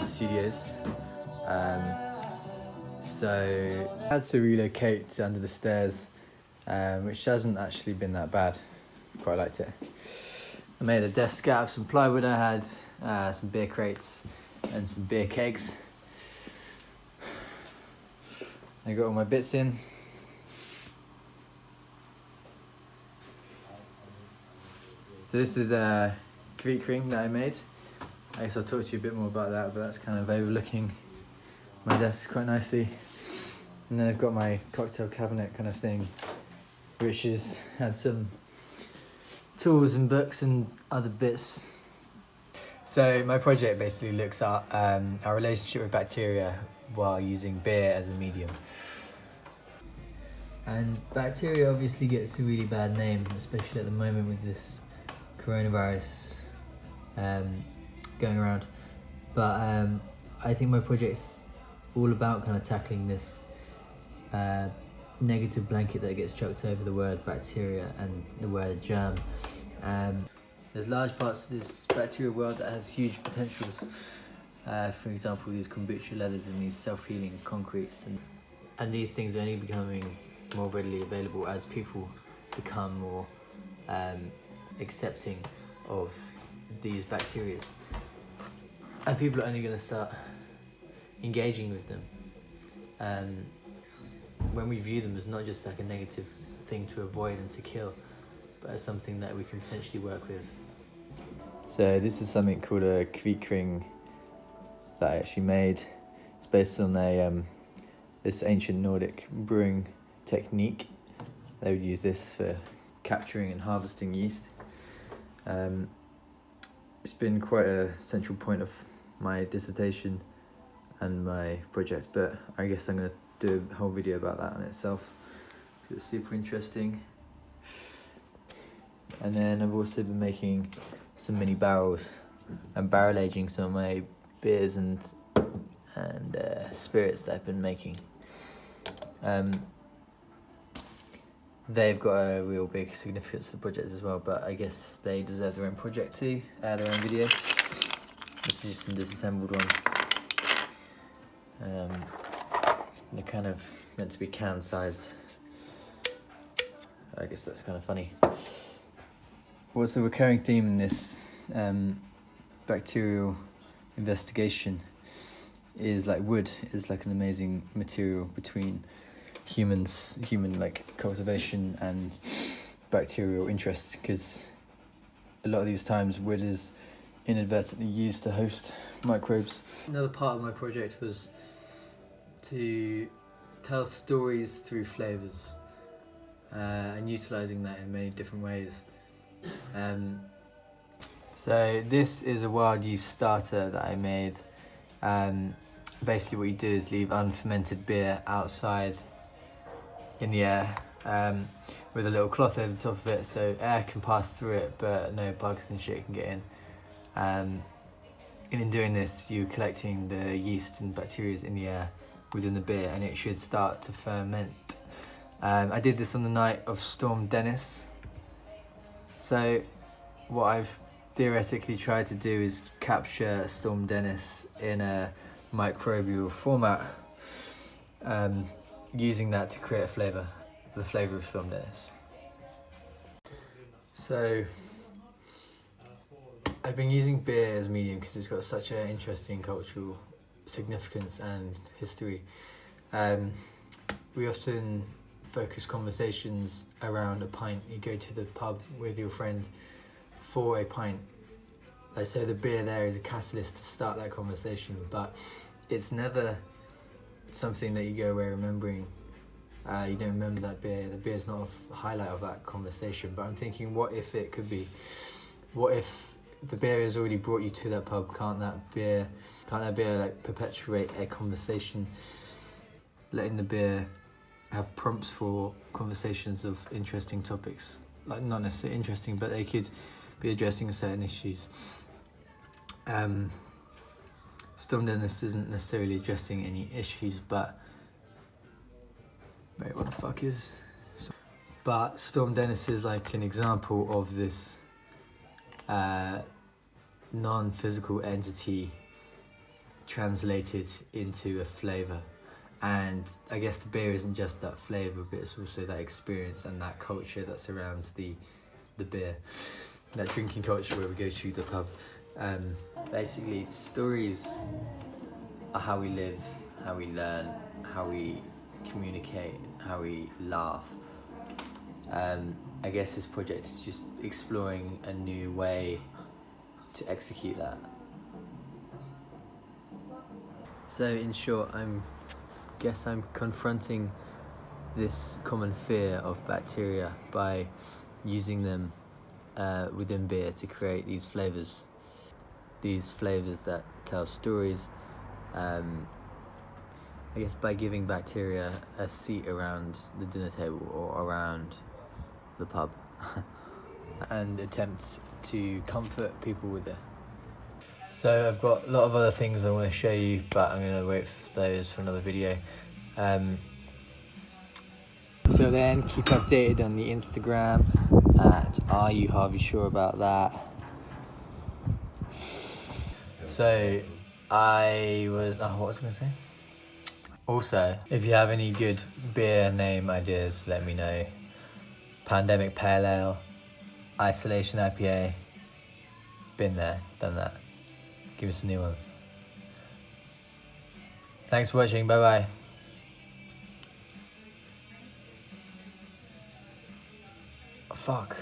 creative studios. So I had to relocate under the stairs, which hasn't actually been that bad. Quite liked it. I made a desk out of some plywood. I had some beer crates and some beer kegs. I got all my bits in. So this is a creek ring that I made. I guess I'll talk to you a bit more about that, but that's kind of overlooking my desk quite nicely. And then I've got my cocktail cabinet kind of thing, which has had some tools and books and other bits. So my project basically looks at our relationship with bacteria while using beer as a medium. And bacteria obviously gets a really bad name, especially at the moment with this coronavirus going around. But I think my project's all about kind of tackling this negative blanket that gets chucked over the word bacteria and the word germ. There's large parts of this bacterial world that has huge potentials. For example, these kombucha leathers and these self-healing concretes. And these things are only becoming more readily available as people become more accepting of these bacteria. And people are only going to start engaging with them. When we view them as not just like a negative thing to avoid and to kill, but as something that we can potentially work with. So this is something called a creek ring that I actually made. It's based on this ancient Nordic brewing technique. They would use this for capturing and harvesting yeast. It's been quite a central point of my dissertation and my project, but I guess I'm going to do a whole video about that on itself because it's super interesting. And then I've also been making some mini barrels and barrel aging some of my beers and spirits that I've been making. They've got a real big significance to the project as well, but I guess they deserve their own project too, their own video. This is just some disassembled one. They're kind of meant to be can-sized. I guess that's kind of funny. What's the recurring theme in this bacterial investigation is like wood is like an amazing material between human like cultivation and bacterial interest, because a lot of these times wood is inadvertently used to host microbes. Another part of my project was to tell stories through flavours and utilising that in many different ways. So this is a wild yeast starter that I made. Basically what you do is leave unfermented beer outside in the air with a little cloth over the top of it so air can pass through it but no bugs and shit can get in. And in doing this you're collecting the yeast and bacteria in the air within the beer and it should start to ferment. I did this on the night of Storm Dennis. So what I've theoretically tried to do is capture Storm Dennis in a microbial format, using that to create a flavour, the flavour of Storm Dennis. So I've been using beer as a medium because it's got such an interesting cultural significance and history. We often focus conversations around a pint. You go to the pub with your friend for a pint. So the beer there is a catalyst to start that conversation, but it's never something that you go away remembering. You don't remember that beer. The beer's not a highlight of that conversation, but I'm thinking, what if it could be? What if the beer has already brought you to that pub? Can't that beer like perpetuate a conversation, letting the beer have prompts for conversations of interesting topics, like not necessarily interesting, but they could be addressing certain issues. Storm Dennis isn't necessarily addressing any issues, but wait, what the fuck is? But Storm Dennis is like an example of this non-physical entity translated into a flavour. And I guess the beer isn't just that flavour, but it's also that experience and that culture that surrounds the beer, that drinking culture where we go to the pub. Basically, stories are how we live, how we learn, how we communicate, how we laugh. I guess this project is just exploring a new way to execute that. So in short, I'm confronting this common fear of bacteria by using them within beer to create these flavors that tell stories. I guess by giving bacteria a seat around the dinner table or around the pub and attempt to comfort people with it. So I've got a lot of other things I want to show you, but I'm going to wait for those for another video. Until then, keep updated on the Instagram at @Harveyshaw about that. So what was I going to say? Also, if you have any good beer name ideas, let me know. Pandemic Pale Ale, Isolation IPA, been there, done that. Give me some new ones. Thanks for watching, bye bye. Fuck.